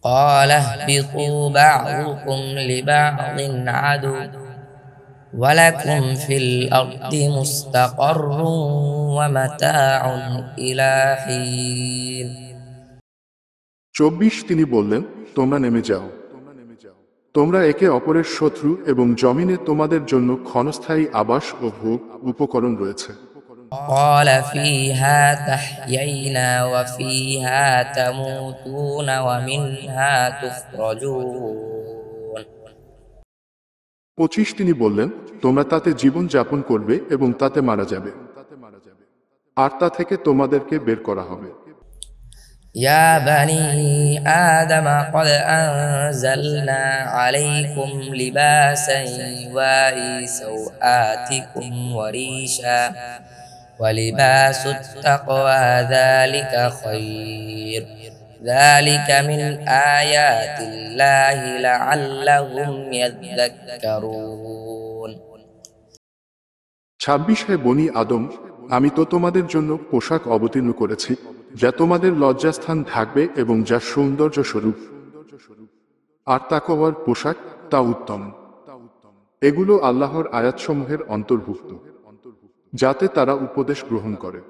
قال اهبطوا بعضكم لبعض عدو ولكم في الأرض مستقر ومتاع إلى حين 24 তিনি বললেন, তোমরা নেমে যাও। তোমরা একে অপরের শত্রু এবং জমিনে তোমাদের জন্য ক্ষণস্থায়ী আবাস ও ভোগ উপকরণ রয়েছে। قال فيها تحيينا وفيها تموتون ومنها تخرجون 25 তিনি বললেন, তোমরা তাতে জীবন যাপন করবে এবং তাতে মারা যাবে, আর তা থেকে তোমাদেরকে বের করা হবে। يا بني آدم قد أنزلنا عليكم لباسا يواري سوآتكم وريشا ولباس التقوى ذلك خير ذلك من آيات الله لعلهم يذكرون 26 হে বনি আদম, আমি তো তোমাদের জন্য পোশাক অবতীর্ণ করেছি যা তোমাদের লজ্জাস্থান ঢাকবে এবং যা সৌন্দর্য স্বরূপ, আর তাকওয়ার পোশাক তা উত্তম। এগুলো আল্লাহর আয়াতসমূহের অন্তর্ভুক্ত, যাতে তারা উপদেশ গ্রহণ করে।